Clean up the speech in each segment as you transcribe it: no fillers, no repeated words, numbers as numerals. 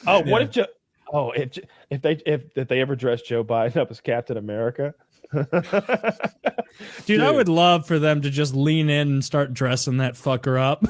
Oh, what if if they ever dress Joe Biden up as Captain America? Dude, I would love for them to just lean in and start dressing that fucker up.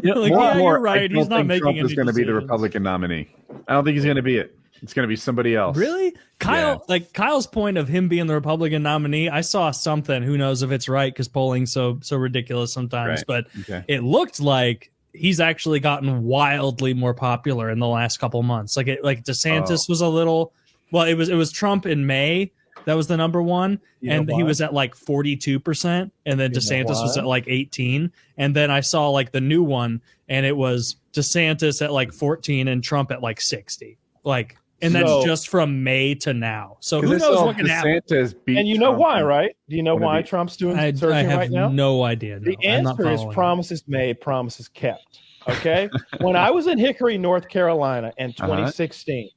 You're right. He's not making Trump any is going to be the decisions. Republican nominee. I don't think he's going to be it. It's going to be somebody else. Really? Kyle's point of him being the Republican nominee, I saw something. Who knows if it's right because polling's so ridiculous sometimes. Right. But it looked like he's actually gotten wildly more popular in the last couple months. Like DeSantis was a little. Well, it was Trump in May. That was the number one, and he was at like 42%, and then DeSantis was at like 18, and then I saw like the new one, and it was DeSantis at like 14 and Trump at like 60, like, and that's just from May to now. So who knows what can happen? And you know why, right? Do you know why Trump's doing searching right now? No idea. No, the answer is promises made, promises kept. Okay, when I was in Hickory, North Carolina, in 2016.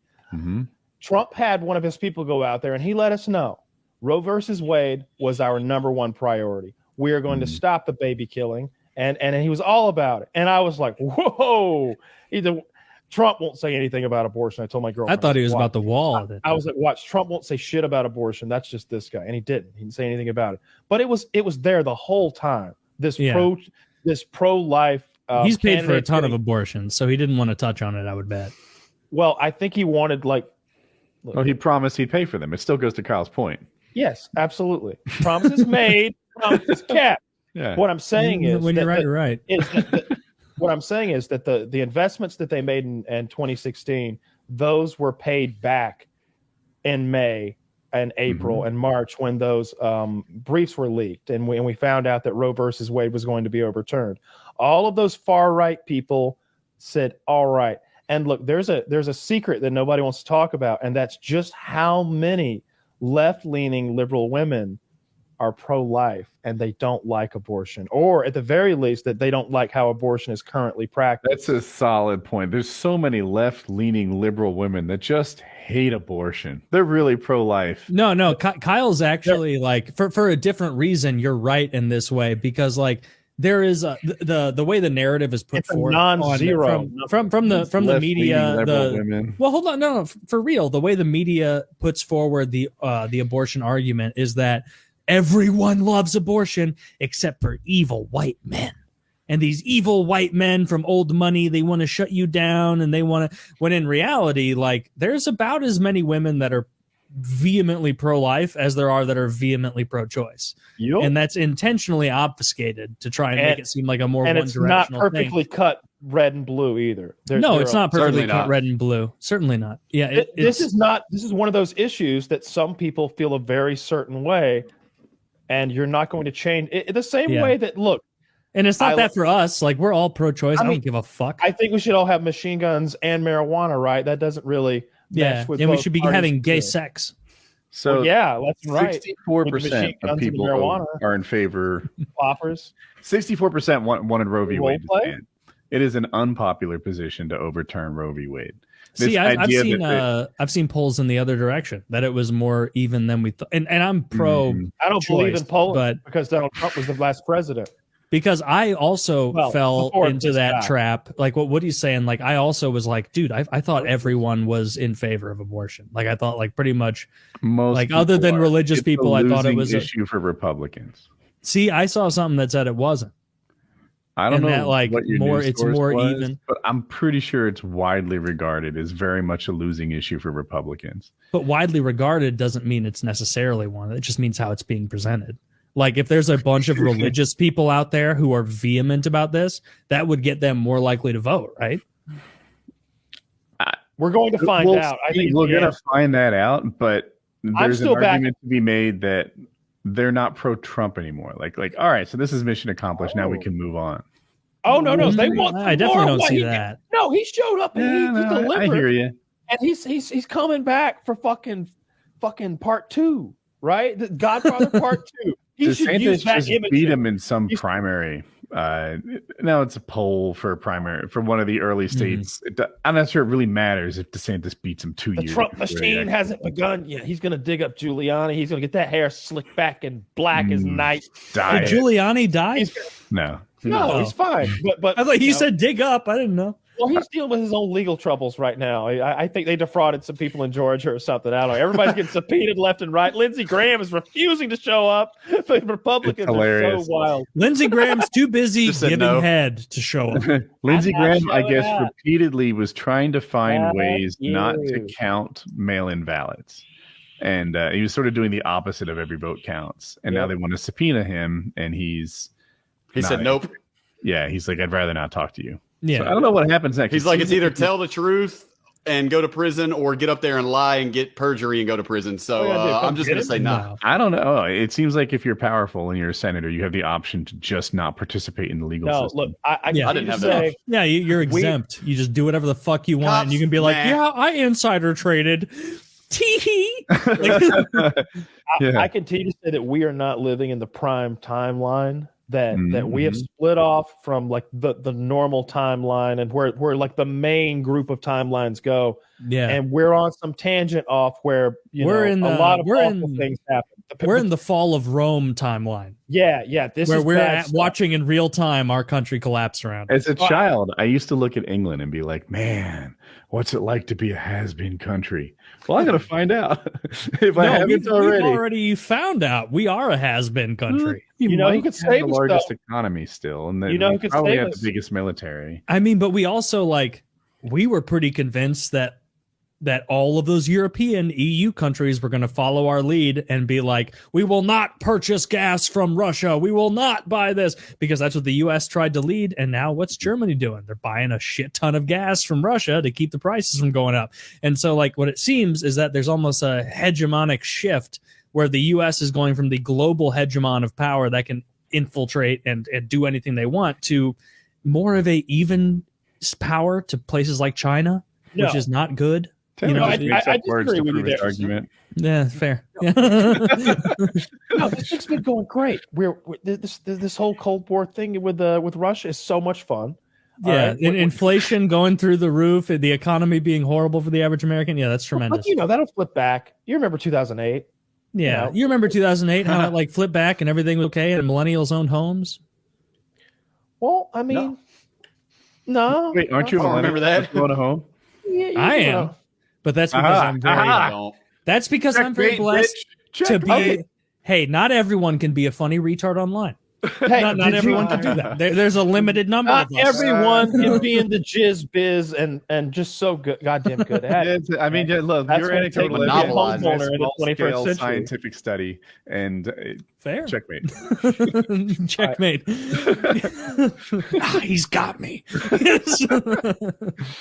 Trump had one of his people go out there and he let us know Roe versus Wade was our number one priority. We are going to stop the baby killing. And he was all about it. And I was like, whoa, Trump won't say anything about abortion. I told my girlfriend. I thought he was about the wall. I was like, watch, Trump won't say shit about abortion. That's just this guy. And he didn't. He didn't say anything about it. But it was there the whole time. This pro-life. He's paid for a ton of abortions, so he didn't want to touch on it, I would bet. Well, I think he wanted Well, he promised he'd pay for them. It still goes to Kyle's point. Yes, absolutely. Promises made, promises kept. Yeah. What I'm saying is, when you're right, you're right. What I'm saying is that the investments that they made in 2016, those were paid back in May and April and March when those briefs were leaked, and we found out that Roe versus Wade was going to be overturned. All of those far right people said, "All right." And look, there's a secret that nobody wants to talk about, and that's just how many left-leaning liberal women are pro-life and they don't like abortion, or at the very least that they don't like how abortion is currently practiced. That's a solid point. There's so many left-leaning liberal women that just hate abortion. They're really pro-life. No, Kyle's actually like for a different reason. You're right in this way because like. There is the way the narrative is put forth non-zero from the media. Well, hold on, no, for real. The way the media puts forward the abortion argument is that everyone loves abortion except for evil white men, and these evil white men from old money, they want to shut you down, and they want to. When in reality, like there's about as many women that are vehemently pro-life as there are that are vehemently pro-choice. Yep. And that's intentionally obfuscated to try and make it seem like a more one-directional thing. And it's not perfectly cut red and blue either. It's not perfectly cut red and blue. Certainly not. Yeah, this is one of those issues that some people feel a very certain way, and you're not going to change it the same way that, look, and it's not that for us. Like, we're all pro-choice. I don't give a fuck. I think we should all have machine guns and marijuana, right? That doesn't really and we should be having gay sex. So that's right. 64% of people are in favor. Poppers. 64% wanted Roe v. Wade. It is an unpopular position to overturn Roe v. Wade. I've seen polls in the other direction that it was more even than we thought. And I'm pro. I don't believe in polling because Donald Trump was the last president. Because I also fell into that trap. Like what he's saying, like I also was like, dude, I thought everyone was in favor of abortion. Like I thought like pretty much most like other than religious people, I thought it was an issue for Republicans. See, I saw something that said it wasn't. I don't know that, like what your more news it's source more was, even. But I'm pretty sure it's widely regarded as very much a losing issue for Republicans. But widely regarded doesn't mean it's necessarily one. It just means how it's being presented. Like if there's a bunch of religious people out there who are vehement about this, that would get them more likely to vote, right? We're going to find out. I think we're going to find that out, but there's an argument to be made that they're not pro-Trump anymore. Like, all right, so this is mission accomplished. Now we can move on. Oh no, they want. I definitely don't see that. No, he showed up and he delivered. I hear you. And he's coming back for fucking part 2, right? The Godfather part 2. He should use that image. Beat him in some primary. Now it's a poll for a primary for one of the early states. I'm not sure it really matters if DeSantis beats him 2 years. The Trump machine hasn't begun yet. He's going to dig up Giuliani. He's going to get that hair slicked back and black as night. Did Giuliani die? No, he's fine. But I thought you said dig up. I didn't know. Well, he's dealing with his own legal troubles right now. I think they defrauded some people in Georgia or something. I don't know. Everybody's getting subpoenaed left and right. Lindsey Graham is refusing to show up. The Republicans are so wild. Lindsey Graham's too busy giving head to show up. Lindsey Graham, I guess, repeatedly was trying to find ways not to count mail-in ballots. And he was sort of doing the opposite of every vote counts. And now they want to subpoena him, and he said nope. Yeah, he's like, I'd rather not talk to you. Yeah, so I don't know what happens next. He's like, it's either tell the truth and go to prison, or get up there and lie and get perjury and go to prison. So I'm just going to say no. I don't know. It seems like if you're powerful and you're a senator, you have the option to just not participate in the legal system. Look, I didn't have that. Yeah, you're exempt. You just do whatever the fuck you want, and you can be like, yeah, I insider traded. Tee. I continue to say that we are not living in the prime timeline. That we have split off from like the normal timeline, and where like the main group of timelines go. Yeah, and we're on some tangent off where a lot of awful things happen. We're in the fall of Rome timeline. Yeah. This where is we're watching in real time our country collapse around. As a child, I used to look at England and be like, man, what's it like to be a has-been country? Well, I'm going to find out if I haven't already. We've already found out we are a has-been country. You could save the largest economy still, and then we probably have the biggest military. I mean, but we also we were pretty convinced that all of those European EU countries were going to follow our lead and be like, we will not purchase gas from Russia. We will not buy this, because that's what the US tried to lead. And now what's Germany doing? They're buying a shit ton of gas from Russia to keep the prices from going up. And so what it seems is that there's almost a hegemonic shift where the US is going from the global hegemon of power that can infiltrate and do anything they want to more of a even power to places like China, which is not good. I disagree with you there. Argument. Yeah, fair. Yeah. No, this thing's been going great. This whole Cold War thing with Russia is so much fun. Yeah, inflation going through the roof, the economy being horrible for the average American. Yeah, that's tremendous. But that'll flip back. You remember 2008? Yeah, you remember 2008? How it flipped back and everything was okay, and millennials owned homes. Well, I mean, no. Wait, aren't you a millennial? Remember that? Going home? Yeah, I am. But that's because I'm very. That's because I'm very blessed to be. Hey, not everyone can be a funny retard online. Hey, not everyone can do that. There's a limited number of us. Not everyone can be in the jizz biz and just so good, goddamn good at it. I mean, look, you're anecdotal homeowner in the 21st century. Scientific study and fair checkmate. Checkmate. He's got me.